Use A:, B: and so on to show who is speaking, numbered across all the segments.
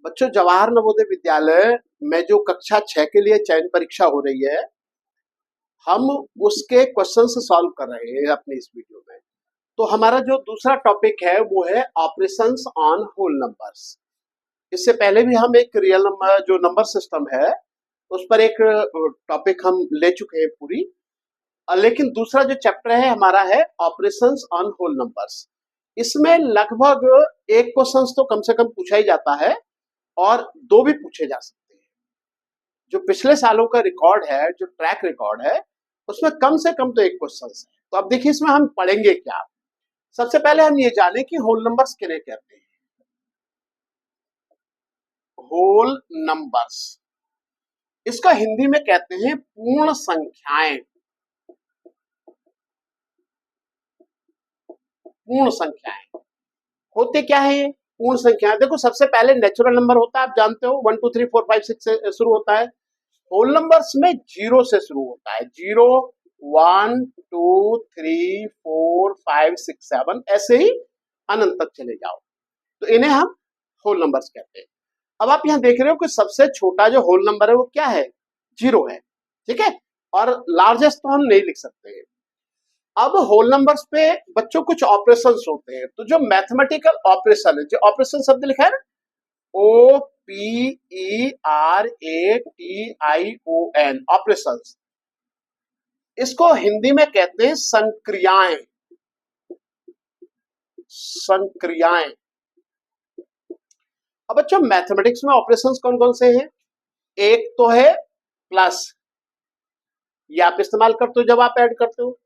A: बच्चों, जवाहर नवोदय विद्यालय में जो कक्षा 6 के लिए चयन परीक्षा हो रही है, हम उसके क्वेश्चंस सॉल्व कर रहे हैं अपनी इस वीडियो में। तो हमारा जो दूसरा टॉपिक है वो है ऑपरेशंस ऑन होल नंबर्स। इससे पहले भी हम एक रियल नंबर जो नंबर सिस्टम है उस पर एक टॉपिक हम ले चुके हैं पूरी। लेकिन दूसरा जो चैप्टर है हमारा है ऑपरेशंस ऑन होल नंबर्स। इसमें लगभग एक क्वेश्चन तो कम से कम पूछा ही जाता है और दो भी पूछे जा सकते हैं। जो पिछले सालों का रिकॉर्ड है, जो ट्रैक रिकॉर्ड है, उसमें कम से कम तो एक क्वेश्चन है। तो अब देखिए इसमें हम पढ़ेंगे क्या। सबसे पहले हम ये जाने कि होल नंबर्स किन्हें कहते हैं। होल नंबर्स, इसका हिंदी में कहते हैं पूर्ण संख्याएं। पूर्ण संख्याएं होते क्या है? पूर्ण संख्याएं देखो, सबसे पहले नेचुरल नंबर होता है, आप जानते हो 1 2 3 4 5 6 से शुरू होता है। होल नंबर्स में 0 से शुरू होता है। 0 1 2 3 4 5 6 7 ऐसे ही अनंत तक चले जाओ, तो इन्हें हम होल नंबर्स कहते हैं। अब आप यहां देख रहे हो कि सबसे छोटा जो होल नंबर है वो क्या है? 0 है, ठीक है। और लार्जेस्ट तो हम नहीं लिख सकते हैं। अब होल नंबर्स पे बच्चों कुछ ऑपरेशंस होते हैं। तो जो मैथमेटिकल ऑपरेशन है, जो ऑपरेशन शब्द लिखा है ना, OPERATION, ऑपरेशंस, इसको हिंदी में कहते हैं संक्रियाएं। संक्रियाएं। अब बच्चों, मैथमेटिक्स में ऑपरेशंस कौन कौन से हैं? एक तो है प्लस, ये आप इस्तेमाल करते हो जब आप ऐड करते हो।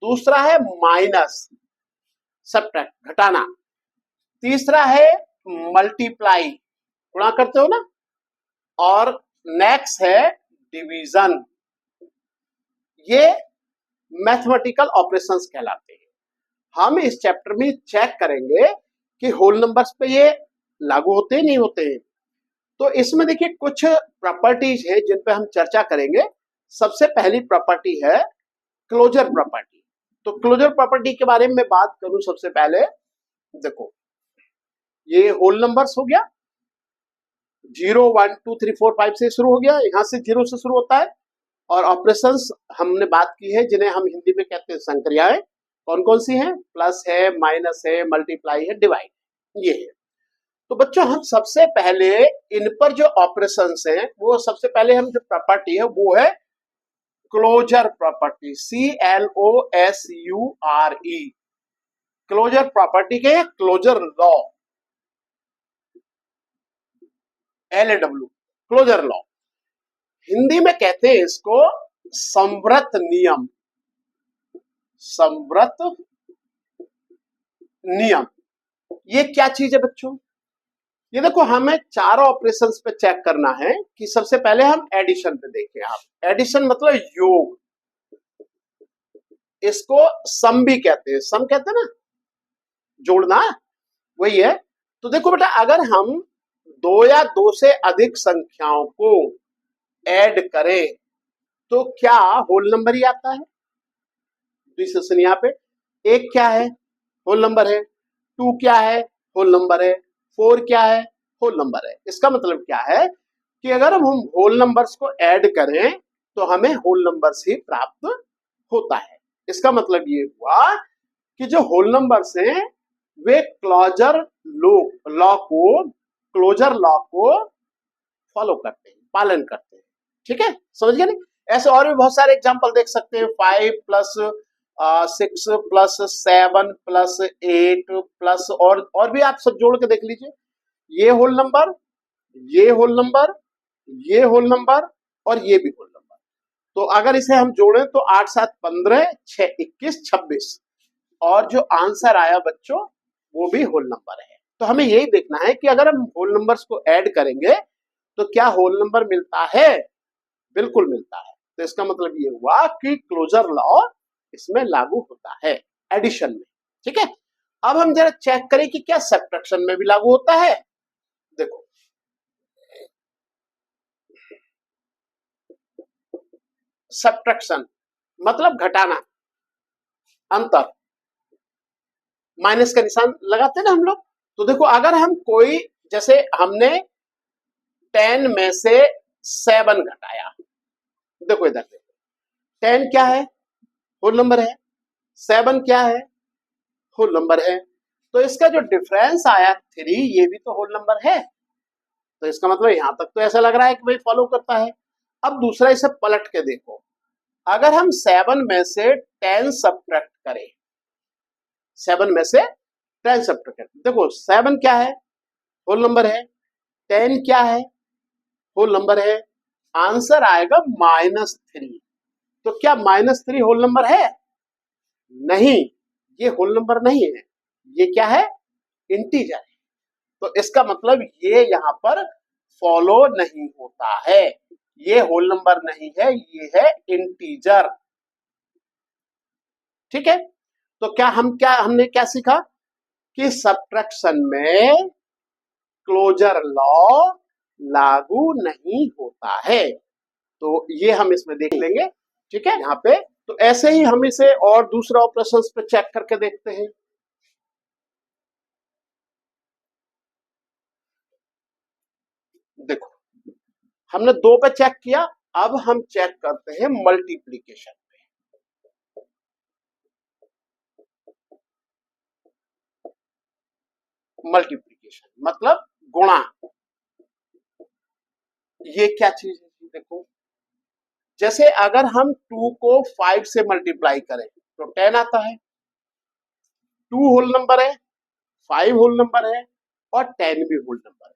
A: दूसरा है माइनस, सबट्रैक्ट, घटाना। तीसरा है मल्टीप्लाई, गुणा करते हो ना। और नेक्स्ट है डिवीजन। ये मैथमेटिकल ऑपरेशंस कहलाते हैं। हम इस चैप्टर में चेक करेंगे कि होल नंबर्स पे ये लागू होते हैं नहीं होते हैं। तो इसमें देखिए कुछ प्रॉपर्टीज है जिन पे हम चर्चा करेंगे। सबसे पहली प्रॉपर्टी है क्लोजर प्रॉपर्टी। तो क्लोजर प्रॉपर्टी के बारे में बात करूं सबसे पहले, देखो ये होल नंबर्स हो गया, 0 1 2 3 4 5 से शुरू हो गया, यहां से 0 से शुरू होता है। और ऑपरेशंस हमने बात की है जिन्हें हम हिंदी में कहते हैं संक्रियाएं। कौन कौन सी हैं? प्लस है, माइनस है, मल्टीप्लाई है, डिवाइड, ये है। तो बच्चों, हम सबसे पहले इन पर जो ऑपरेशंस हैं, वो सबसे पहले हम जो प्रॉपर्टी है वो है closure property, CLOSURE। Closure property के closure law, LAW, closure law. Hindi में कहते हैं इसको संव्रत नियम। संव्रत नियम, ये क्या चीज है बच्चों? ये देखो, हमें चारों ऑपरेशंस पे चेक करना है कि सबसे पहले हम एडिशन पे देखें। आप एडिशन मतलब योग, इसको सम भी कहते हैं। सम कहते हैं ना, जोड़ना, वही है। तो देखो बेटा, अगर हम दो या दो से अधिक संख्याओं को ऐड करें तो क्या होल नंबर ही आता है? डिस्कशन यहाँ पे, एक क्या है? होल नंबर है। 2 क्या है? होल नंबर है। 4 क्या है? होल नंबर है। इसका मतलब क्या है कि अगर हम होल नंबर्स को ऐड करें तो हमें होल नंबर्स ही प्राप्त होता है। इसका मतलब ये हुआ कि जो होल नंबर्स हैं वे क्लोजर लॉ को फॉलो करते हैं, पालन करते हैं। ठीक है, समझ गए नहीं? ऐसे और भी बहुत सारे एग्जांपल देख सकते हैं। 5 प्लस 6 प्लस 7 प्लस 8 प्लस, और भी आप सब जोड़ के देख लीजिए। ये होल नंबर, ये होल नंबर, ये होल नंबर और ये भी होल नंबर। तो अगर इसे हम जोड़ें तो 8 7 15, 6 21 26, और जो आंसर आया बच्चों वो भी होल नंबर है। तो हमें यही देखना है कि अगर हम होल नंबर्स को ऐड करेंगे तो क्या होल नंबर मिलता है? बिल्कुल मिलता है। तो इसका मतलब ये हुआ कि क्लोजर लॉ इसमें लागू होता है एडिशन में। ठीक है, अब हम जरा चेक करें कि क्या सब्ट्रैक्शन में भी लागू होता है। देखो, सब्ट्रैक्शन मतलब घटाना, अंतर, माइनस का निशान लगाते हैं ना हम लोग। तो देखो, अगर हम कोई, जैसे हमने 10 में से 7 घटाया, देखो इधर देखो, 10 क्या है, होल नंबर है, 7 क्या है, होल नंबर है, तो इसका जो डिफरेंस आया 3, ये भी तो होल नंबर है। तो इसका मतलब यहां तक तो ऐसा लग रहा है कि भाई फॉलो करता है। अब दूसरा इसे पलट के देखो, अगर हम 7 में से 10 सब्ट्रैक्ट करें, 7 में से 10 सब्ट्रैक्ट करें, देखो 7 क्या है, होल नंबर है, 10 क्या है, होल नंबर है, आंसर आएगा -3। तो क्या -3 होल नंबर है? नहीं, ये होल नंबर नहीं है, ये क्या है, इंटीजर है। तो इसका मतलब ये यहां पर फॉलो नहीं होता है, ये होल नंबर नहीं है, ये है इंटीजर। ठीक है, तो हमने क्या सीखा कि सब्ट्रैक्शन में क्लोजर लॉ लागू नहीं होता है। तो ये हम इसमें देख लेंगे, ठीक है, यहाँ पे। तो ऐसे ही हम इसे और दूसरा ऑपरेशंस पे चेक करके देखते हैं। देखो, हमने 2 पे चेक किया, अब हम चेक करते हैं मल्टीप्लीकेशन पे। मल्टीप्लीकेशन मतलब गुणा, ये क्या चीज है, देखो जैसे अगर हम 2 को 5 से मल्टीप्लाई करें तो 10 आता है, 2 होल नंबर है, 5 होल नंबर है और 10 भी होल नंबर है।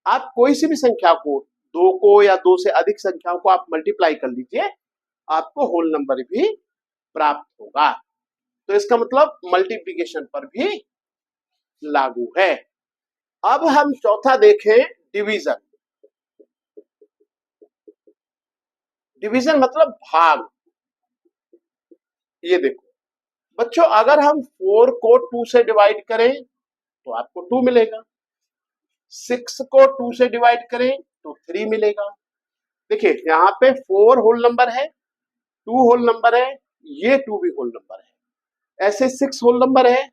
A: आप कोई सी भी संख्या को, 2 को या 2 से अधिक संख्याओं को आप मल्टीप्लाई कर लीजिए, आपको होल नंबर भी प्राप्त होगा। तो इसका मतलब मल्टीप्लिकेशन पर भी लागू है। अब हम चौथा देखें, डिवीजन। डिवीजन मतलब भाग। ये देखो बच्चों, अगर हम 4 को 2 से डिवाइड करें तो आपको 2 मिलेगा, 6 को 2 से डिवाइड करें तो 3 मिलेगा। देखिए यहाँ पे 4 होल नंबर है, 2 होल नंबर है, ये 2 भी होल नंबर है, ऐसे 6 होल नंबर है,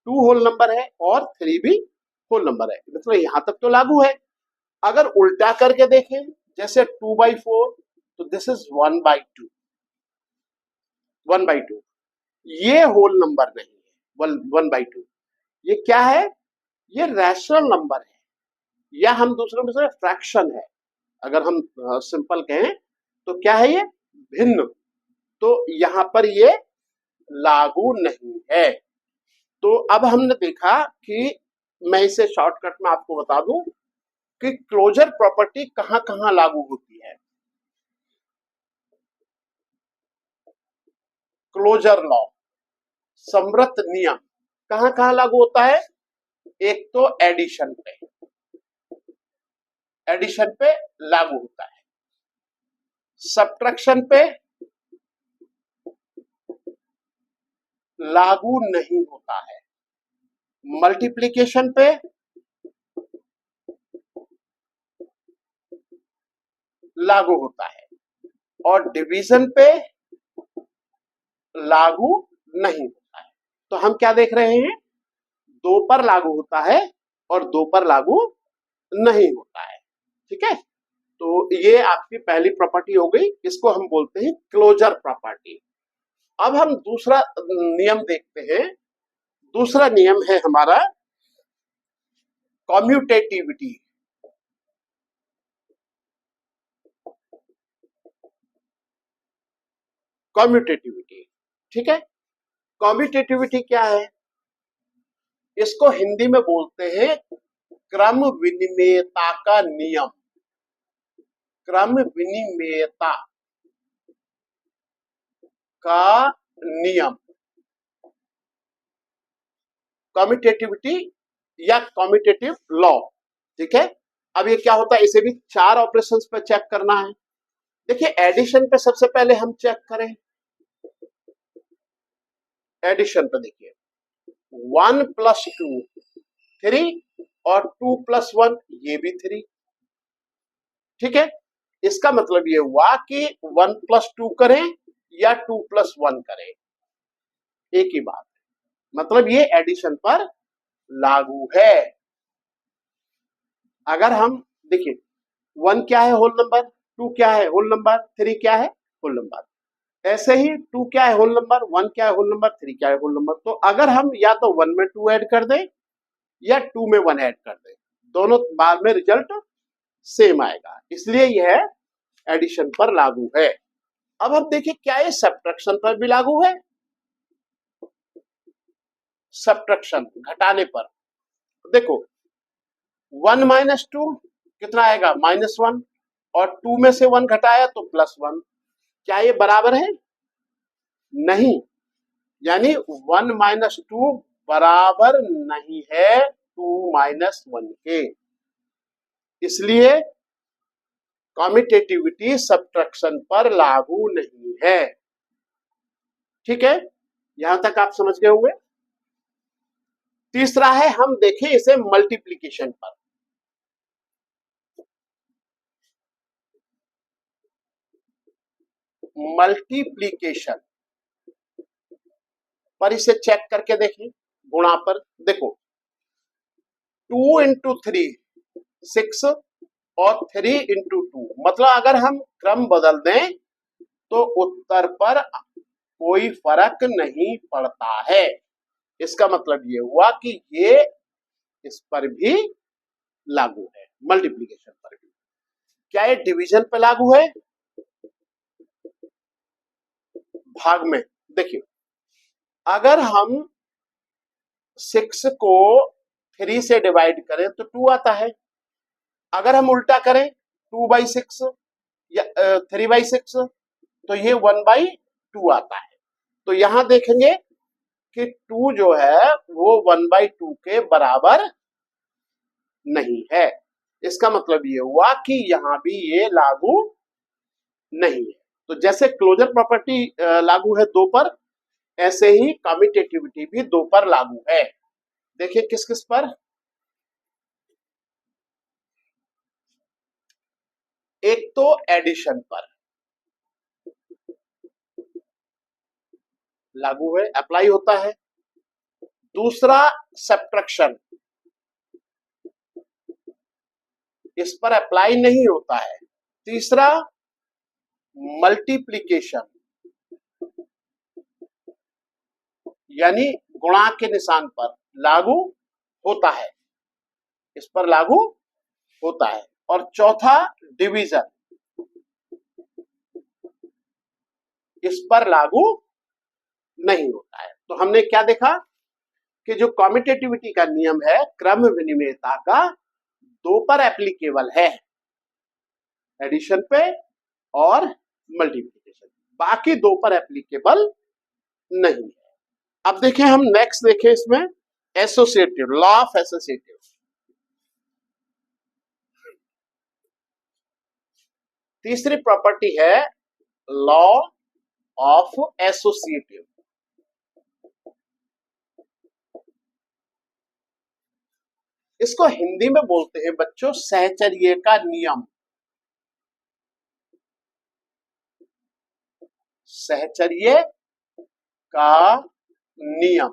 A: 2 होल नंबर है और 3 भी होल नंबर है। मतलब यहां तक तो लागू है। अगर उल्टा करके देखें, जैसे 2/4, तो दिस इज 1/2, 1/2, ये होल नंबर नहीं है। 1/2 ये क्या है, ये रैशनल नंबर है, या हम दूसरे में से फ्रैक्शन है। अगर हम सिंपल कहें तो क्या है, ये भिन्न। तो यहां पर ये लागू नहीं है। तो अब हमने देखा कि, मैं इसे शॉर्टकट में आपको बता दूं कि क्लोजर प्रॉपर्टी कहां कहां लागू होती है। क्लोजर लॉ, समवर्त नियम कहां कहां लागू होता है? एक तो एडिशन पे, एडिशन पे लागू होता है, सब्ट्रैक्शन पे लागू नहीं होता है, मल्टीप्लिकेशन पे लागू होता है और डिवीजन पे लागू नहीं होता है। तो हम क्या देख रहे हैं, 2 पर लागू होता है और 2 पर लागू नहीं होता है। ठीक है, तो ये आपकी पहली प्रॉपर्टी हो गई, इसको हम बोलते हैं क्लोजर प्रॉपर्टी। अब हम दूसरा नियम देखते हैं। दूसरा नियम है हमारा कॉम्यूटेटिविटी। कॉम्यूटेटिविटी, ठीक है, कॉम्यूटेटिविटी क्या है? इसको हिंदी में बोलते हैं क्रम विनिमेयता का नियम। क्रम विनिमेयता का नियम, कॉम्यूटेटिविटी या कॉम्यूटेटिव लॉ। ठीक है, अब ये क्या होता है, इसे भी 4 ऑपरेशंस पे चेक करना है। देखिए एडिशन पे सबसे पहले हम चेक करें। एडिशन पे देखिए, 1 + 2 3 और 2 + 1 ये भी 3। ठीक है, इसका मतलब ये हुआ कि 1 + 2 करें या 2 + 1 करें, एक ही बात है। मतलब ये एडिशन पर लागू है। अगर हम देखिए 1 क्या है होल नंबर, 2 क्या है होल नंबर, 3 क्या है होल नंबर। ऐसे ही 2 क्या है होल नंबर, 1 क्या है होल नंबर, 3 क्या है होल नंबर। तो अगर हम या तो 1 में 2 ऐड कर दें या 2 में 1 ऐड कर दें, दोनों बाद में रिजल्ट सेम आएगा, इसलिए यह एडिशन पर लागू है। अब हम देखिए क्या ये सब्ट्रैक्शन पर भी लागू है। सब्ट्रैक्शन घटाने पर देखो 1 माइनस 2 कितना आएगा -1, और 2 में से 1 घटाया तो +1। क्या ये बराबर है? नहीं, यानी 1 माइनस 2 बराबर नहीं है 2 माइनस 1 के, इसलिए कम्यूटेटिविटी सब्ट्रैक्शन पर लागू नहीं है। ठीक है, यहां तक आप समझ गए होंगे। तीसरा है, हम देखें इसे मल्टीप्लिकेशन पर। मल्टीप्लिकेशन पर इसे चेक करके देखें, गुणा पर देखो 2 इंटू 3 6 और 3 इंटू 2, मतलब अगर हम क्रम बदल दें तो उत्तर पर कोई फर्क नहीं पड़ता है। इसका मतलब ये हुआ कि ये इस पर भी लागू है, मल्टीप्लिकेशन पर भी। क्या ये डिवीजन पर लागू है? भाग में देखिए, अगर हम 6 को 3 से डिवाइड करें तो 2 आता है। अगर हम उल्टा करें 2/6 या 3/6 तो ये 1/2 आता है। तो यहां देखेंगे कि 2 जो है वो 1/2 के बराबर नहीं है। इसका मतलब ये हुआ कि यहां भी ये लागू नहीं है। तो जैसे क्लोजर प्रॉपर्टी लागू है 2 पर, ऐसे ही कम्यूटेटिविटी भी 2 पर लागू है। देखिए किस किस पर। एक तो एडिशन पर लागू है, अप्लाई होता है। दूसरा सब्ट्रैक्शन, इस पर अप्लाई नहीं होता है। तीसरा मल्टीप्लिकेशन, यानी गुणा के निशान पर लागू होता है, इस पर लागू होता है। और चौथा डिवीजन, इस पर लागू नहीं होता है। तो हमने क्या देखा कि जो कम्यूटेटिविटी का नियम है क्रम विनिमेयता का 2 पर एप्लीकेबल है, एडिशन पे और मल्टीप्लिकेशन, बाकी 2 पर एप्लीकेबल नहीं है। अब देखें हम नेक्स्ट देखें इसमें एसोसिएटिव, लॉ ऑफ एसोसिएटिव। तीसरी प्रॉपर्टी है लॉ ऑफ एसोसिएटिव। इसको हिंदी में बोलते हैं बच्चों सहचर्य का नियम। सहचर्य का नियम,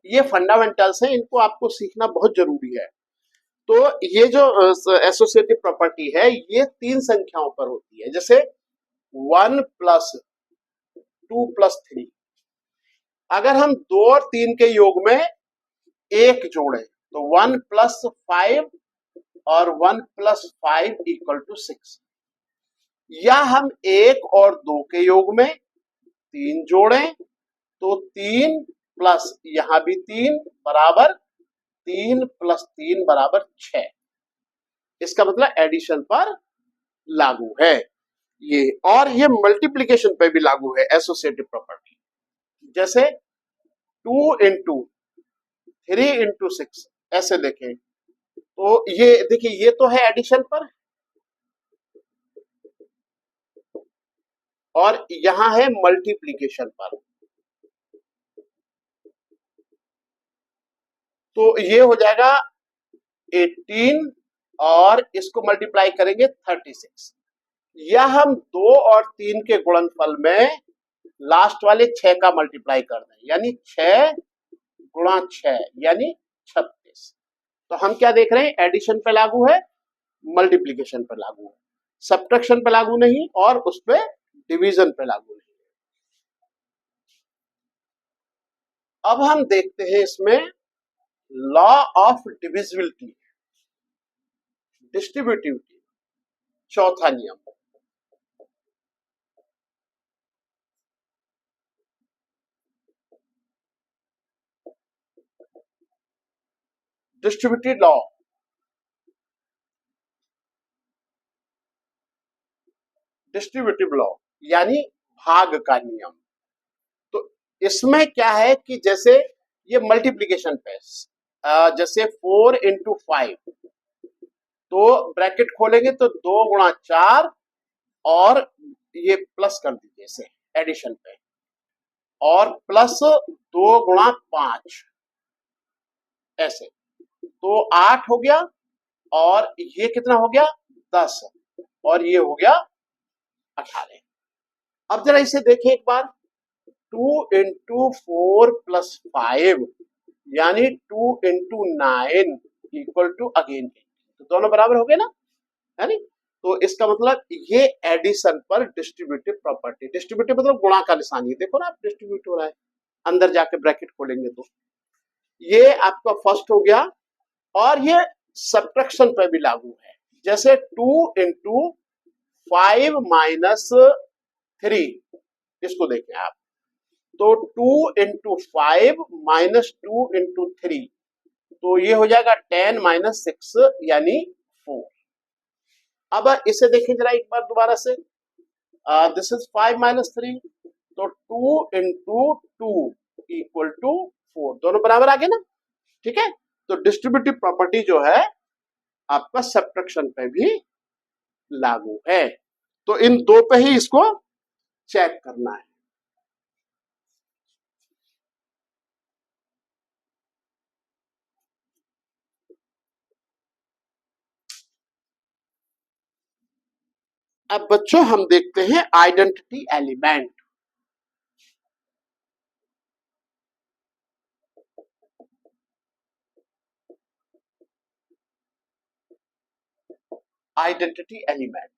A: ये फंडामेंटल्स हैं, इनको आपको सीखना बहुत जरूरी है। तो ये जो एसोसिएटिव प्रॉपर्टी है ये 3 संख्याओं पर होती है, जैसे 1 + 2 + 3। अगर हम 2 और 3 के योग में 1 जोड़ें तो 1 + 5 और 1 + 5 = 6, या हम 1 और 2 के योग में 3 जोड़ें तो 3 प्लस यहां भी 3 बराबर 3 + 3 = 6। इसका मतलब एडिशन पर लागू है ये, और ये मल्टीप्लिकेशन पे भी लागू है एसोसिएटिव प्रॉपर्टी। जैसे 2 × 3 × 6 ऐसे देखें तो ये देखिए, ये तो है एडिशन पर, और यहां है मल्टीप्लिकेशन पर। तो ये हो जाएगा 18 और इसको मल्टीप्लाई करेंगे 36, या हम 2 और 3 के गुणनफल में लास्ट वाले 6 का मल्टीप्लाई कर दें, यानी 6 × 6 यानी 36। तो हम क्या देख रहे हैं, एडिशन पे लागू है मल्टीप्लिकेशन पर लागू है, सब्ट्रैक्शन पे लागू नहीं और उस पे डिवीजन पे लागू नहीं। अब हम देखते हैं इसमें लॉ ऑफ डिविजिबिलिटी, डिस्ट्रीब्यूटिविटी, चौथा नियम। डिस्ट्रीब्यूटिव लॉ, डिस्ट्रीब्यूटिव लॉ यानी भाग का नियम। तो इसमें क्या है कि जैसे ये मल्टीप्लिकेशन पे जैसे 4 इंटू 5, तो ब्रैकेट खोलेंगे तो 2 गुणा 4 और ये प्लस कर दीजिए इसे एडिशन पे, और प्लस 2 गुणा 5 ऐसे, तो 8 हो गया, और ये कितना हो गया 10, और ये हो गया 18। अब जरा इसे देखें एक बार, 2 इंटू 4 प्लस 5 यानी 2 इंटू 9 इक्वल टू अगेन 8, तो दोनों बराबर हो गए ना, है नी? तो इसका मतलब ये एडिशन पर डिस्ट्रीब्यूटिव प्रॉपर्टी, डिस्ट्रीब्यूटिव मतलब गुणा का निशान, ये देखो ना आप डिस्ट्रीब्यूट हो रहा है, अंदर जाके ब्रैकेट खोलेंगे तो ये आपका फर्स्ट हो गया। और ये सब्ट्रैक्शन पर भी लागू है, जैसे 2 इंटू 5 माइनस 3, इसको देखें आप, तो 2 इंटू 5 माइनस 2 इंटू 3, तो ये हो जाएगा 10 - 6 यानी 4। अब इसे देखें जरा एक बार दोबारा से, दिस इज 5 - 3, तो 2 इंटू 2 इक्वल टू 4, दोनों बराबर आ गए ना, ठीक है? तो डिस्ट्रीब्यूटिव प्रॉपर्टी जो है आपका सब्ट्रैक्शन पे भी लागू है, तो इन दो पे ही इसको चेक करना है। अब बच्चों हम देखते हैं आइडेंटिटी एलिमेंट। आइडेंटिटी एलिमेंट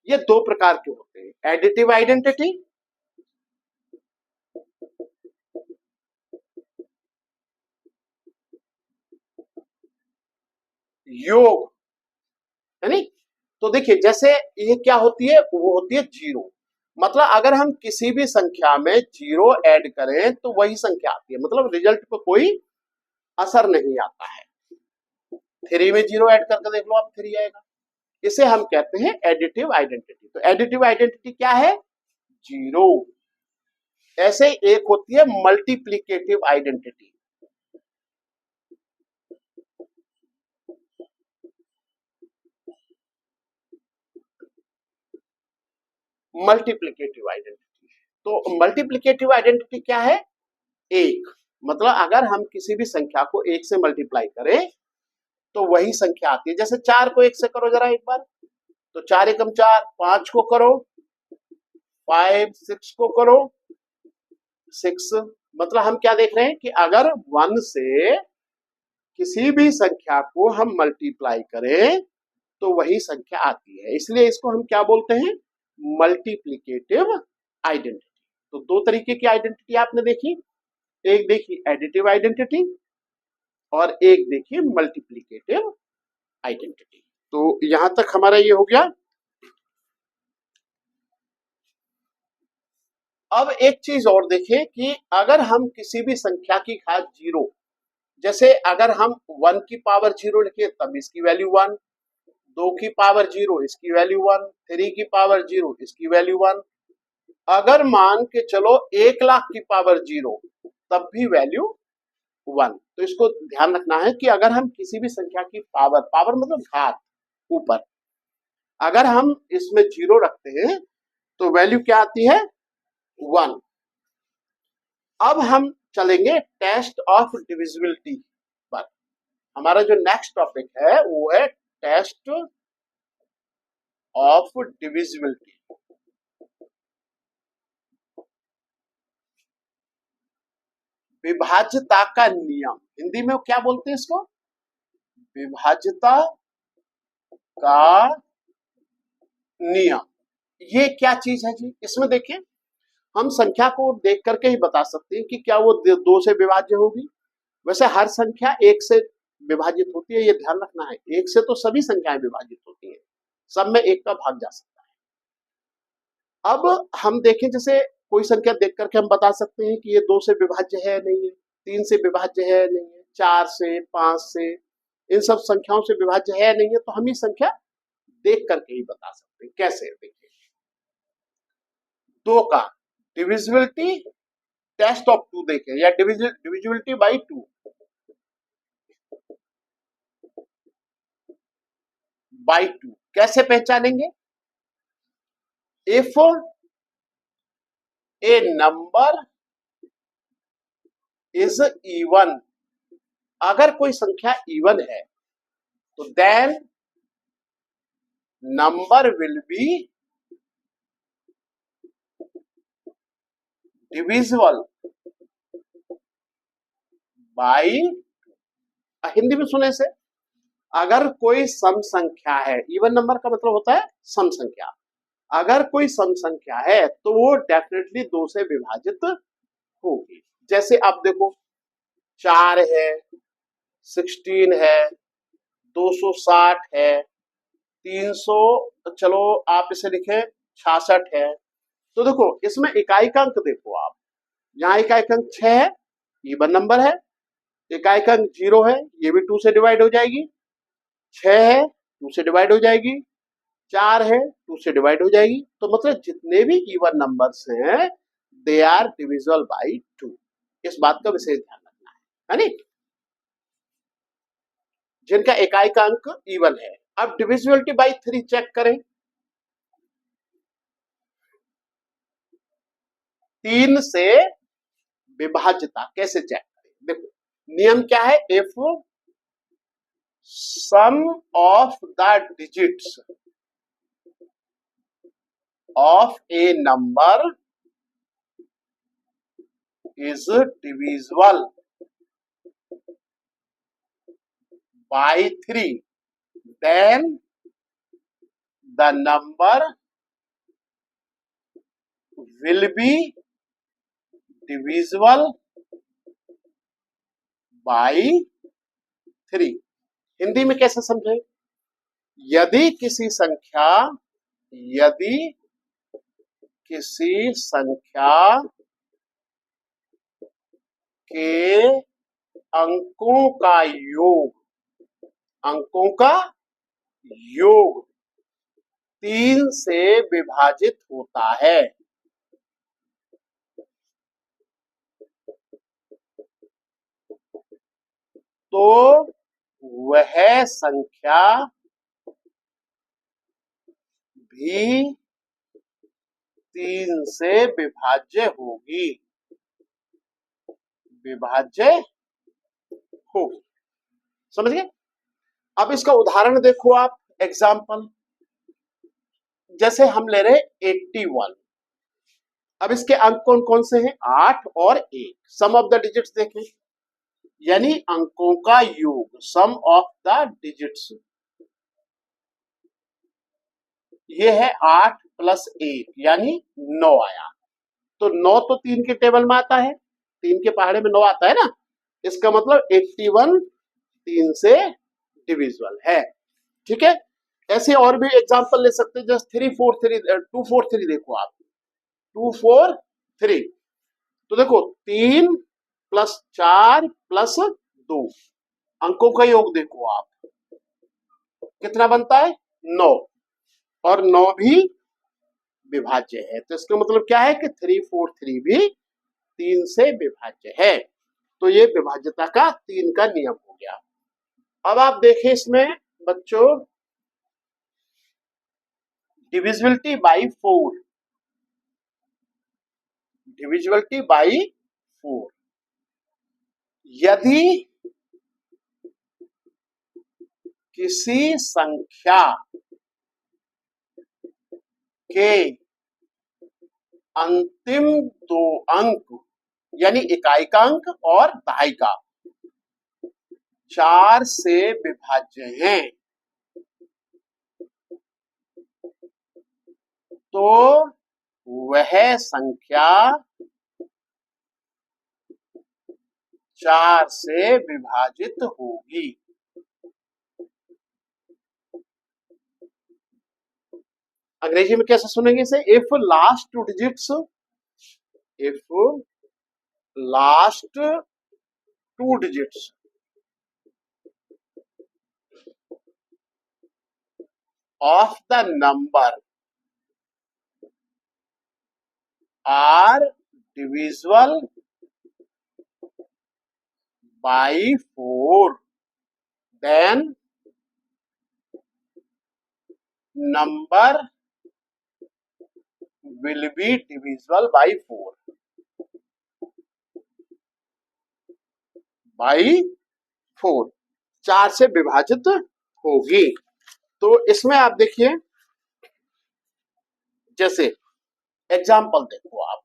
A: ये दो प्रकार के होते हैं, एडिटिव आइडेंटिटी, योग, है नी? तो देखिए जैसे ये क्या होती है, वो होती है जीरो, मतलब अगर हम किसी भी संख्या में जीरो ऐड करें तो वही संख्या आती है, मतलब रिजल्ट पे कोई असर नहीं आता है। 3 में जीरो ऐड करके देख लो आप, 3 आएगा। इसे हम कहते हैं एडिटिव आइडेंटिटी। तो एडिटिव आइडेंटिटी क्या है, जीरो। ऐसे एक होती है मल्टीप्लिकेटिव आइडेंटिटी, मल्टीप्लिकेटिव आइडेंटिटी। तो मल्टीप्लिकेटिव आइडेंटिटी क्या है, एक, मतलब अगर हम किसी भी संख्या को एक से मल्टीप्लाई करें तो वही संख्या आती है। जैसे 4 को 1 से करो जरा एक बार, तो 4 एकम 4, 5 को करो 5, 6 को करो 6, मतलब हम क्या देख रहे हैं कि अगर 1 से किसी भी संख्या को हम मल्टीप्लाई करें तो वही संख्या आती है, इसलिए इसको हम क्या बोलते हैं, मल्टीप्लिकेटिव आइडेंटिटी। तो दो तरीके की आइडेंटिटी आपने देखी, एक देखी एडिटिव आइडेंटिटी और एक देखिए मल्टीप्लिकेटिव आइडेंटिटी। तो यहां तक हमारा ये हो गया। अब एक चीज और देखें कि अगर हम किसी भी संख्या की घात जीरो, जैसे अगर हम 1 की पावर जीरो लिखे तब इसकी वैल्यू 1, 2 की पावर जीरो इसकी वैल्यू 1, 3 की पावर जीरो इसकी वैल्यू 1, अगर मान के चलो 1,00,000 की पावर जीरो तब भी वैल्यू 1। तो इसको ध्यान रखना है कि अगर हम किसी भी संख्या की पावर, पावर मतलब घात ऊपर, अगर हम इसमें जीरो रखते हैं तो वैल्यू क्या आती है, 1। अब हम चलेंगे टेस्ट ऑफ डिविजिबिलिटी पर। हमारा जो नेक्स्ट टॉपिक है वो है टेस्ट ऑफ डिविजिबिलिटी। विभाज्यता का नियम, हिंदी में क्या बोलते हैं इसको, विभाज्यता का नियम। ये क्या चीज है जी? इसमें देखिए, हम संख्या को देख करके ही बता सकते हैं कि क्या वो दो से विभाज्य होगी। वैसे हर संख्या एक से विभाजित होती है, ये ध्यान रखना है। एक से तो सभी संख्याएं विभाजित होती हैं, सब में एक का भाग जा सकता है। अब हम देखें, जैसे कोई संख्या देख करके हम बता सकते हैं कि ये दो से विभाज्य है नहीं है, तीन से विभाज्य है नहीं है, चार से, पांच से, इन सब संख्याओं से विभाज्य है नहीं है। तो हम ये संख्या देख करके ही बता सकते हैं। कैसे? देखिए, दो का डिविजिबिलिटी टेस्ट ऑफ टू देखें, या divisibility by two, by two कैसे पहचानेंगे? If a number is even, अगर कोई संख्या इवन है तो then number will be divisible by. Hindi में सुने से, अगर कोई सम संख्या है, इवन नंबर का मतलब होता है सम संख्या, अगर कोई सम संख्या है तो वो डेफिनेटली दो से विभाजित होगी। जैसे आप देखो, 4 है, 16 है, 260 है, 300, चलो आप इसे लिखें 66 है। तो देखो, इसमें इकाई का अंक देखो आप, यहाँ इकाई का अंक 6 है, इवन नंबर है। इकाई का अंक 0 है, ये भी 2 से डिवाइड हो जाएगी। 6 है, 2 से डिवाइड हो जाएगी। 4 है, 2 से डिवाइड हो जाएगी। तो मतलब जितने भी इवन नंबर्स हैं, दे आर डिविजिबल बाई 2। इस बात का विशेष ध्यान रखना है नहीं? जिनका इकाई का अंक इवन है। अब डिविजिबिलिटी बाई 3 चेक करें। 3 से विभाज्यता कैसे चेक करें? देखो, नियम क्या है? If sum of the digits of a number is divisible by 3, then the number will be divisible by 3। Hindi में कैसे समझे? यदि किसी संख्या के अंकों का योग 3 से विभाजित होता है, तो वह संख्या भी 3 से विभाज्य होगी। समझ गए? अब इसका उदाहरण देखो आप, एग्जाम्पल। जैसे हम ले रहे 81। अब इसके अंक कौन कौन से हैं? 8 और 1। सम ऑफ द डिजिट्स देखें, यानी अंकों का योग, सम ऑफ द डिजिट्स, ये है 8 प्लस 1 यानी 9 आया। तो 9 तो 3 के टेबल में आता है, 3 के पहाड़े में 9 आता है ना। इसका मतलब 81 3 से डिविजिबल है। ठीक है? ऐसे और भी एग्जांपल ले सकते हैं, जस्ट 243 देखो आप, 243। तो देखो, 3 प्लस 4 प्लस 2, अंकों का योग देखो आप, कितना बनता है? 9, और 9 भी विभाज्य है। तो इसका मतलब क्या है कि 343 भी 3 से विभाज्य है। तो ये विभाज्यता का 3 का नियम हो गया। अब आप देखें इसमें बच्चों, डिविजिबिलिटी बाई 4, डिविजिबिलिटी बाई 4। यदि किसी संख्या के अंतिम 2 अंक, यानी इकाई का अंक और दहाई का, 4 से विभाज्य हैं, तो वह संख्या 4 से विभाजित होगी। अंग्रेजी में कैसे सुनेंगे इसे? If last two digits of the number are divisible by 4, then number will be divisible by 4 4 से विभाजित होगी। तो इसमें आप देखिए, जैसे एग्जाम्पल देखो आप,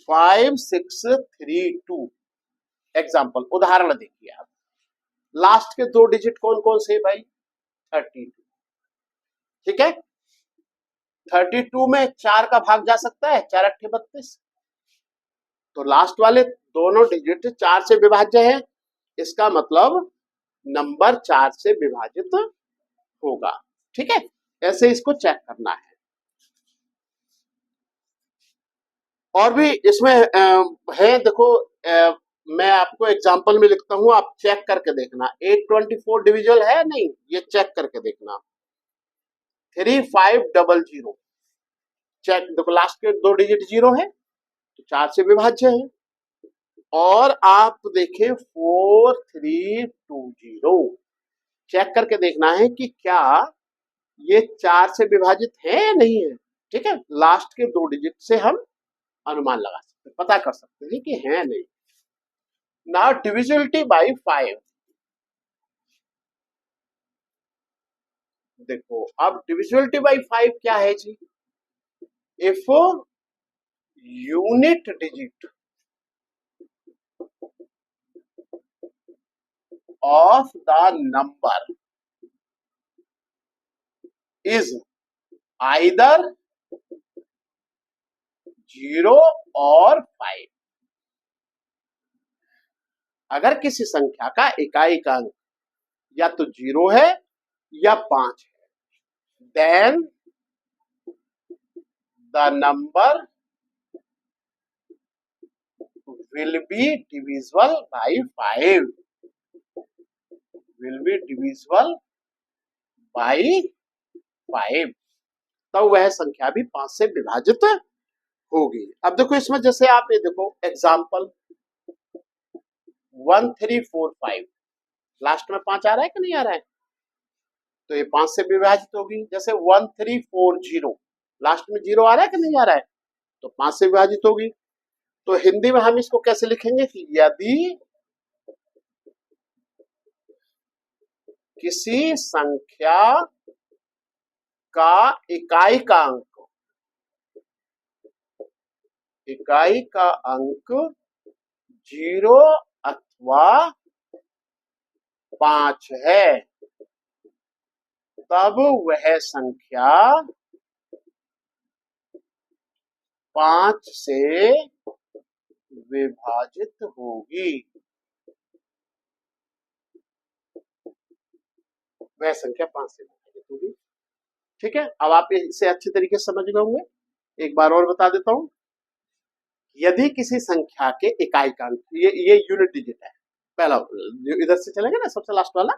A: 5 6 3 2 एग्जाम्पल, उदाहरण देखिए आप। लास्ट के 2 डिजिट कौन कौन से भाई? 32। ठीक है, 32 में 4 का भाग जा सकता है, 4 अट्ठे 32। तो लास्ट वाले दोनों डिजिट 4 से विभाज्य है, इसका मतलब नंबर 4 से विभाजित होगा। ठीक है, ऐसे इसको चेक करना है। और भी इसमें है, देखो मैं आपको एग्जांपल में लिखता हूं, आप चेक करके देखना। 824 डिविजल है नहीं, ये चेक करके देखना। 3500 चेक, देखो लास्ट के 2 डिजिट 0 है तो 4 से विभाज्य है। और आप देखें 4320, चेक करके देखना है कि क्या ये 4 से विभाजित है या नहीं है। ठीक है, लास्ट के 2 डिजिट से हम अनुमान लगा सकते हैं, पता कर सकते हैं कि है नहीं। नाउ डिविजिबिलिटी बाय 5, देखो अब डिविजिबिलिटी बाय 5 क्या है जी? If unit digit of the number is either 0 और 5, अगर किसी संख्या का इकाई का अंक या तो 0 है या 5 है, then the number will be divisible by 5, will be divisible by 5, तो वह संख्या भी 5 से विभाजित होगी। अब देखो इसमें जैसे आप ये देखो एग्जाम्पल 1345, लास्ट में 5 आ रहा है कि नहीं आ रहा है? तो ये 5 से विभाजित होगी। जैसे 1340, लास्ट में 0 आ रहा है कि नहीं आ रहा है? तो 5 से विभाजित होगी। तो हिंदी में हम इसको कैसे लिखेंगे कि यदि किसी संख्या का इकाई का अंक 0 अथवा 5 है, तब वह संख्या 5 से विभाजित होगी। वह संख्या 5 से विभाजित होगी। ठीक है, अब आप इसे अच्छे तरीके से समझ गए होंगे। एक बार और बता देता हूं, यदि किसी संख्या के इकाई का अंक, ये यूनिट डिजिट है, पहला इधर से चलेंगे ना, सबसे लास्ट वाला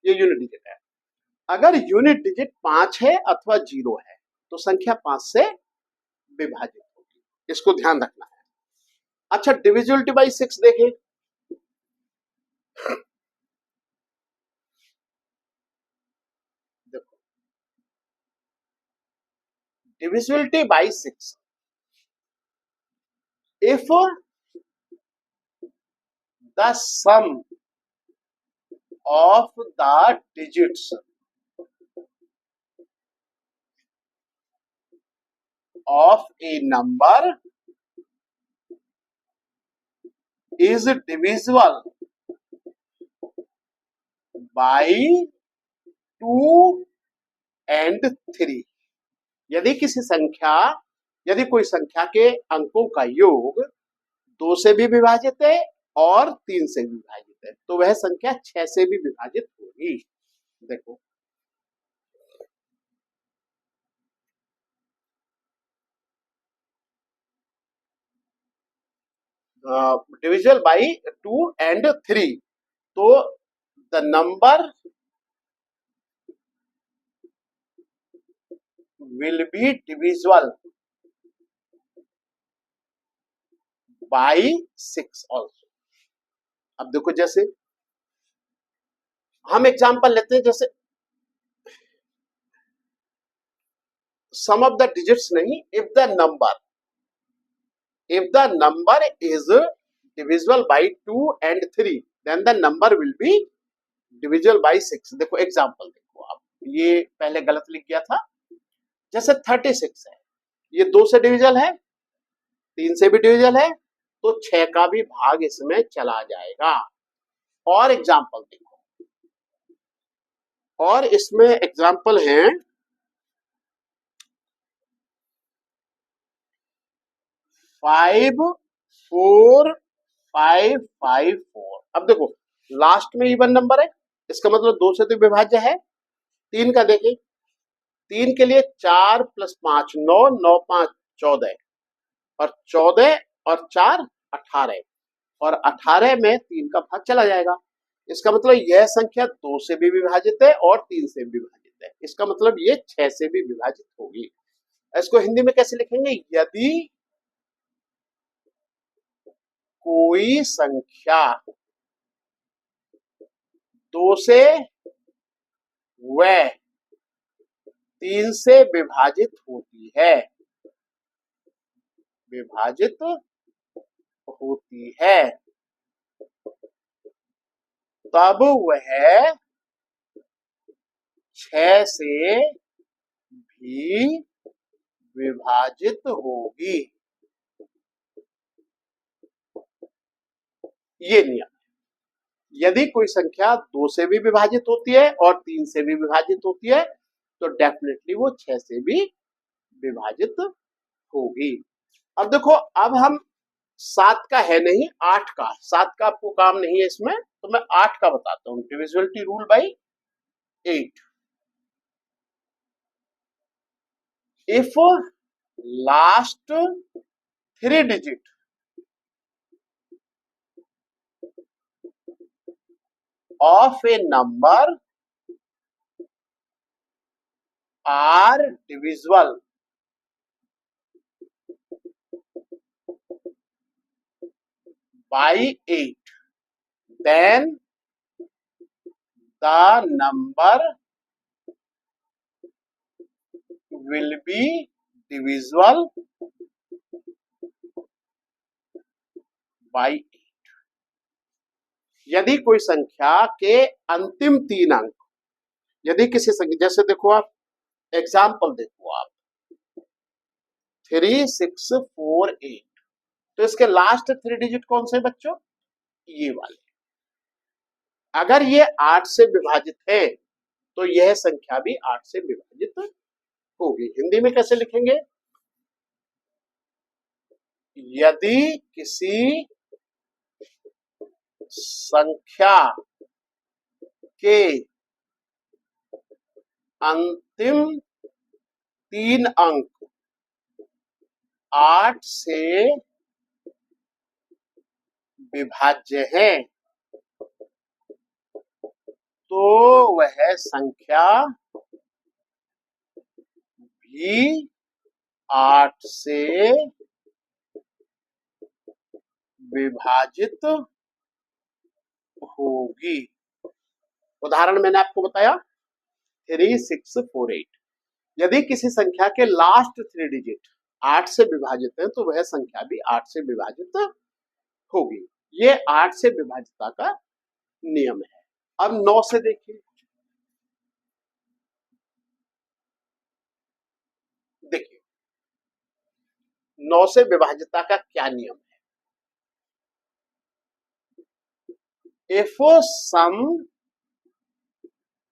A: ये यूनिट डिजिट है। अगर यूनिट डिजिट 5 है अथवा 0 है तो संख्या 5 से विभाजित होगी, इसको ध्यान रखना है। अच्छा, डिविजिबिलिटी बाय 6 देखें। देखो divisibility bye 6, if the sum of the digits of a number is divisible by 2 and 3, यदि कोई संख्या के अंकों का योग 2 से भी विभाजित है और 3 से भी विभाजित है तो वह संख्या 6 से भी विभाजित होगी। देखो डिविजिबल बाई 2 and 3 तो the number will be divisible by 6 also. अब देखो जैसे हम एग्जांपल लेते हैं, जैसे सम ऑफ द डिजिट्स नहीं, if the number is divisible by 2 and 3 then the number will be divisible by 6। देखो एग्जांपल देखो आप, ये पहले गलत लिख गया था। जैसे 36 है, ये 2 से डिविजिबल है, 3 से भी डिविजिबल है तो 6 का भी भाग इसमें चला जाएगा। और एग्जांपल देखो, और इसमें एग्जांपल है 5 4 5 5 4। अब देखो लास्ट में इवन नंबर है, इसका मतलब 2 से तो विभाज्य है। 3 का देखें, 3 के लिए 4 + 5 9, 9 5 14 और 14 और 4 18 और 18 में 3 का भाग चला जाएगा। इसका मतलब यह संख्या 2 से भी विभाजित है और 3 से भी विभाजित है। इसका मतलब ये 6 से भी विभाजित होगी। इसको हिंदी में कैसे लिखेंगे? यदि कोई संख्या 2 से व 3 से विभाजित होती है, तब वह 6 से भी विभाजित होगी। ये नियम है। यदि कोई संख्या 2 से भी विभाजित होती है और 3 से भी विभाजित होती है तो डेफिनेटली वो 6 से भी विभाजित होगी। अब देखो, अब हम 7 का है नहीं, 8 का, 7 का आपको काम नहीं है इसमें, तो मैं 8 का बताता हूं। Divisibility rule by 8। If last 3 digit of a number are divisible by 8, then the number will be divisible by 8। यदि कोई संख्या के अंतिम 3 अंक, यदि किसी संख्या, जैसे देखो आप एग्जाम्पल देखो आप 3 6 4 8, तो इसके लास्ट 3 डिजिट कौन से बच्चों? ये वाले। अगर ये 8 से विभाजित है तो यह संख्या भी 8 से विभाजित होगी। हिंदी में कैसे लिखेंगे? यदि किसी संख्या के अंतिम 3 अंक 8 से विभाज्य हैं तो वह संख्या भी 8 से विभाजित होगी। उदाहरण मैंने आपको बताया 3 6 4 8। यदि किसी संख्या के लास्ट 3 डिजिट 8 से विभाजित है तो वह संख्या भी 8 से विभाजित होगी। ये 8 से विभाजितता का नियम है। अब 9 से देखिए, देखिए 9 से विभाजितता का क्या नियम है? If sum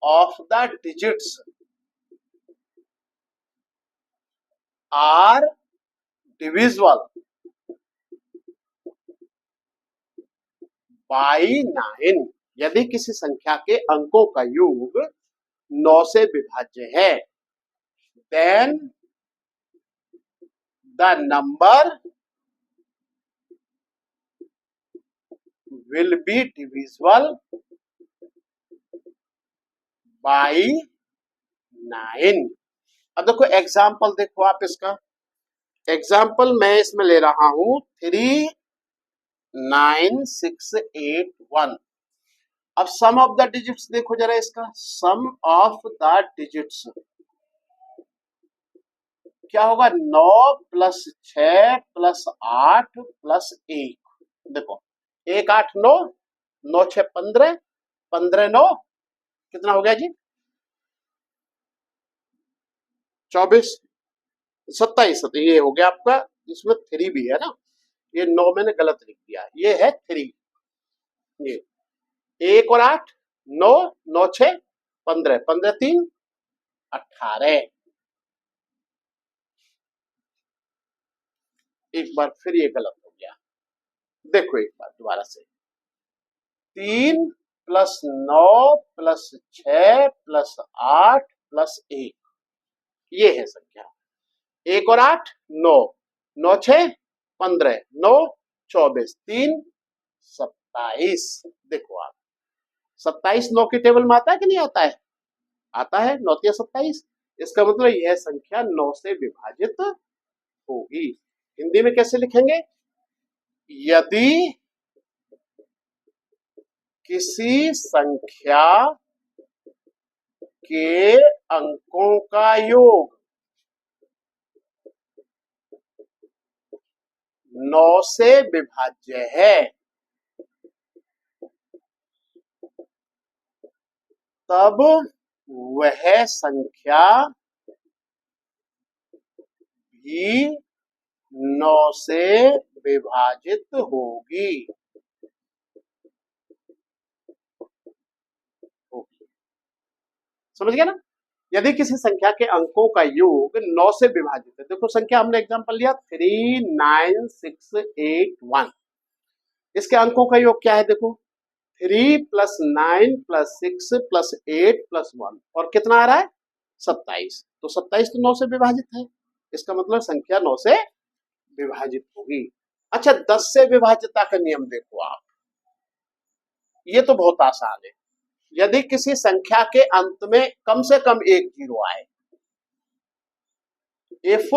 A: of the digits are divisible by 9, यदि किसी संख्या के अंकों का योग 9 से विभाज्य है, then the number will be divisible by 9। अब देखो एग्जाम्पल, देखो आप इसका एग्जाम्पल मैं इसमें ले रहा हूं 39681। अब सम ऑफ द डिजिट्स देखो जरा, इसका सम ऑफ द डिजिट्स क्या होगा, 9 प्लस 6 प्लस 8 प्लस 1। देखो 1 8 9, 9 6 15, 15 9 कितना हो गया जी, 24 27। ये हो गया आपका, इसमें 3 भी है ना, ये 9 मैंने गलत लिख दिया, ये है 3। ये 1 और 8 9, 9 6 15, 15 3 18। एक बार फिर ये गलत हो गया, देखो एक बार दोबारा से, 3 प्लस 9 प्लस 6 प्लस 8 प्लस 1, ये है संख्या। 1 और 8 9, 9 6 15, 9 24, 3 27। देखो आप 27 9 के टेबल में आता है कि नहीं आता है, आता है, 9 3 27। इसका मतलब यह संख्या 9 से विभाजित होगी। हिंदी में कैसे लिखेंगे, यदि किसी संख्या के अंकों का योग 9 से विभाज्य है, तब वह संख्या भी 9 से विभाजित होगी। समझ गया ना, यदि किसी संख्या के अंकों का योग 9 से विभाजित है, देखो संख्या हमने एग्जांपल लिया 39681, इसके अंकों का योग क्या है, देखो 3 प्लस 9 प्लस 6 प्लस 8 प्लस 1, और कितना आ रहा है 27। तो 27 तो 9 से विभाजित है, इसका मतलब संख्या 9 से विभाजित होगी। अच्छा 10 से विभाज्यता का नियम देखो आप, ये तो बहुत आसान है। यदि किसी संख्या के अंत में कम से कम एक जीरो आए, if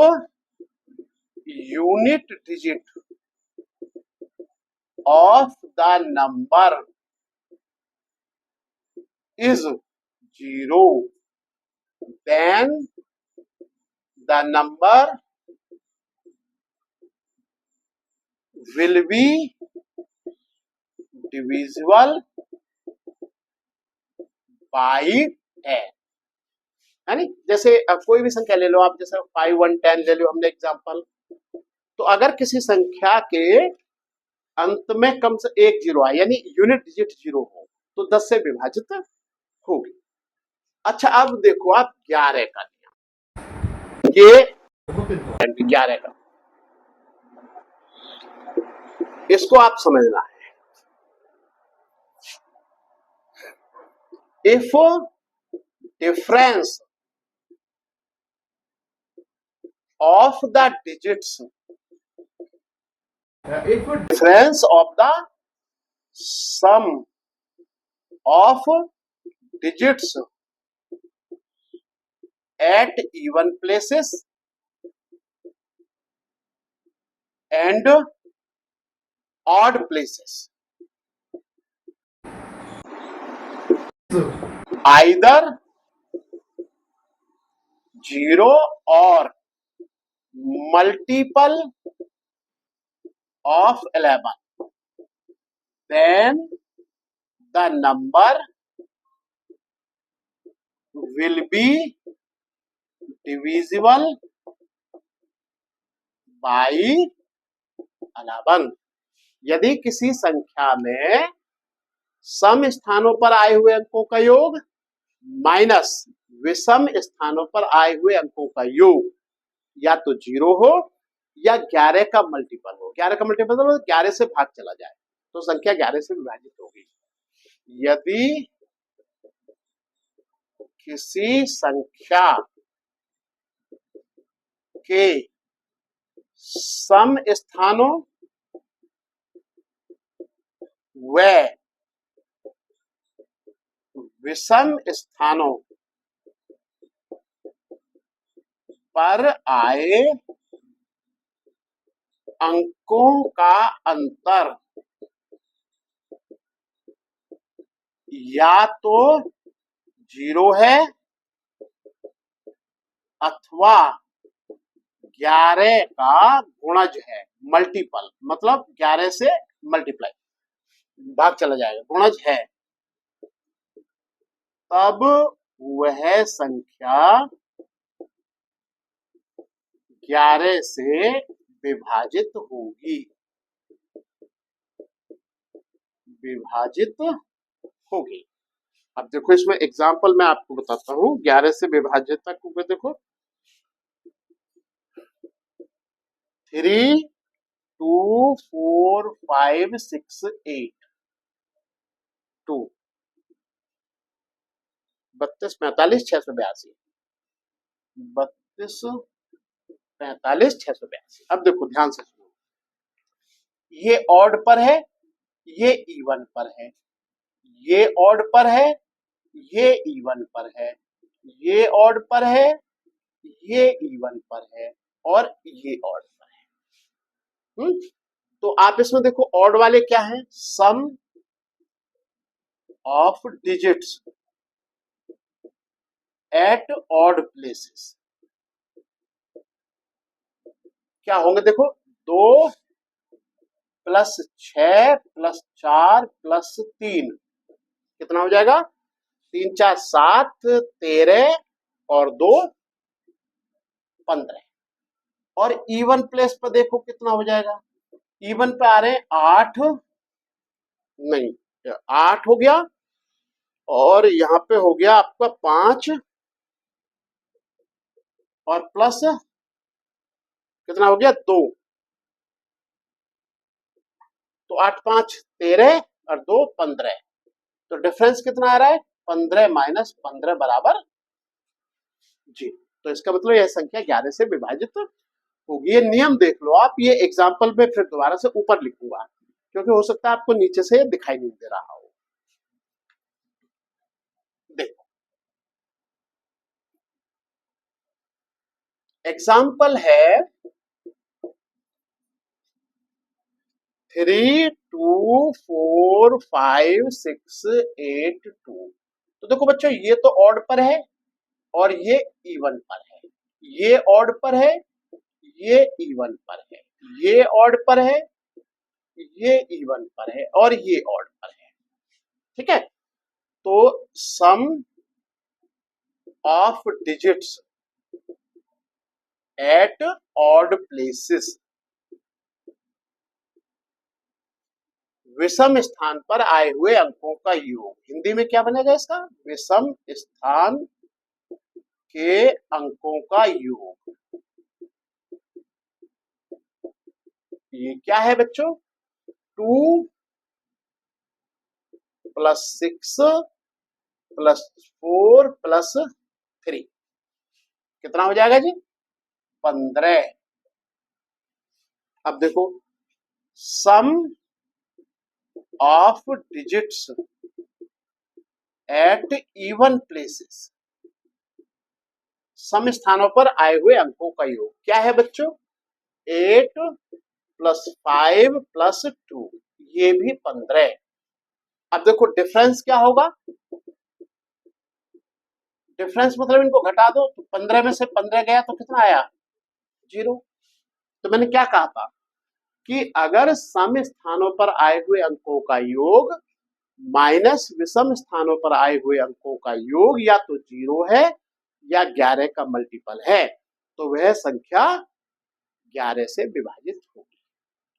A: unit digit of the number is 0, then the number will be divisible by 10। यानी जैसे कोई भी संख्या ले लो आप, जैसे 5 1 10 ले लो हमने एग्जांपल, तो अगर किसी संख्या के अंत में कम से एक जीरो आए, यानी यूनिट डिजिट 0 हो, तो 10 से विभाजित होगी। अच्छा अब देखो आप 11 का नियम, ये 11 का, इसको आप समझना है। If difference of the digits, if difference of the sum of digits at even places and odd places either 0 or multiple of 11, then the number will be divisible by 11। यदि किसी संख्या में सम स्थानों पर आए हुए अंकों का योग माइनस विषम स्थानों पर आए हुए अंकों का योग या तो 0 हो या 11 का मल्टीपल हो। 11 का मल्टीपल मतलब 11 से भाग चला जाए तो संख्या 11 से विभाजित होगी। यदि किसी संख्या के सम स्थानों व विषम स्थानों पर आए अंकों का अंतर या तो 0 है अथवा 11 का गुणज है, मल्टीपल मतलब 11 से मल्टीप्लाई भाग चला जाएगा, गुणज है, तब वह संख्या 11 से विभाजित होगी, विभाजित होगी। अब देखो इसमें एग्जांपल मैं आपको बताता हूं 11 से विभाजित तक होगा। देखो 3 2 4 5 6 8 2 32 45 682 32 45 682। अब देखो ध्यान से सुनो, ये ऑड पर है, ये इवन पर है, ये ऑड पर है, ये इवन पर है, ये ऑड पर है, ये इवन पर है और ये ऑड पर है। तो आप इसमें देखो ऑड वाले क्या है, sum of digits at odd places. क्या होंगे देखो, 2 प्लस 6 प्लस 4 प्लस 3 कितना हो जाएगा, 3 4 7 13 और 2 15। और इवन प्लेस पर देखो कितना हो जाएगा, इवन पे आ रहे हैं 8 नहीं 8 हो गया और यहाँ पे हो गया आपका 5 और प्लस कितना हो गया 2, तो 8 5 13 और 2 15। तो डिफरेंस कितना आ रहा है, 15 माइनस 15 बराबर 0। तो इसका मतलब यह संख्या 11 से विभाजित होगी। ये नियम देख लो आप, ये एग्जाम्पल में फिर दोबारा से ऊपर लिखूंगा क्योंकि हो सकता है आपको नीचे से दिखाई नहीं दे रहा हो। देखो एग्जाम्पल है 3 2 4 5 6 8 2। तो देखो बच्चों ये तो ऑड पर है और ये इवन पर है, ये ऑड पर है, ये इवन पर है, ये ऑड पर है, ये इवन पर है और ये ऑड पर है। ठीक है, तो sum of digits at odd places, विषम स्थान पर आए हुए अंकों का योग। हिंदी में क्या बनेगा इसका, विषम स्थान के अंकों का योग। ये क्या है बच्चों, 2 प्लस 6 प्लस 4 प्लस 3 कितना हो जाएगा जी, 15। अब देखो sum of digits at even places, सम स्थानों पर आए हुए अंकों का योग क्या है बच्चों, 8 प्लस 5 प्लस 2 ये भी 15। अब देखो डिफरेंस क्या होगा, डिफरेंस मतलब इनको घटा दो तो 15 में से 15 गया तो कितना आया, 0। तो मैंने क्या कहा था कि अगर सम स्थानों पर आए हुए अंकों का योग माइनस विषम स्थानों पर आए हुए अंकों का योग या तो 0 है या 11 का मल्टीपल है तो वह संख्या 11 से विभाजित होगी।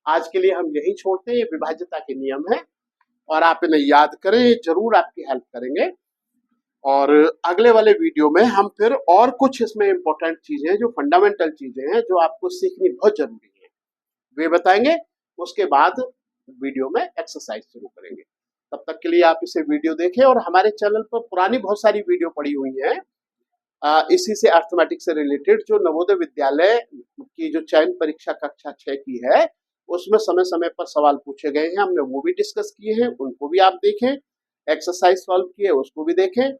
A: आज के लिए हम यही छोड़ते हैं, ये विभाज्यता के नियम है और आप इन्हें याद करें, ये जरूर आपकी हेल्प करेंगे। और अगले वाले वीडियो में हम फिर और कुछ इसमें इम्पोर्टेंट चीजें, जो फंडामेंटल चीजें हैं, जो आपको सीखनी बहुत जरूरी है, वे बताएंगे। उसके बाद वीडियो में एक्सरसाइज शुरू करेंगे। तब तक के लिए आप इसे वीडियो देखें, और हमारे चैनल पर पुरानी बहुत सारी वीडियो पड़ी हुई हैं इसी से, अर्थमेटिक से रिलेटेड, जो नवोदय विद्यालय की जो चयन परीक्षा कक्षा 6 की है, उसमें समय समय पर सवाल पूछे गए हैं, हमने वो भी डिस्कस किए हैं, उनको भी आप देखें। एक्सरसाइज सॉल्व किए, उसको भी देखें।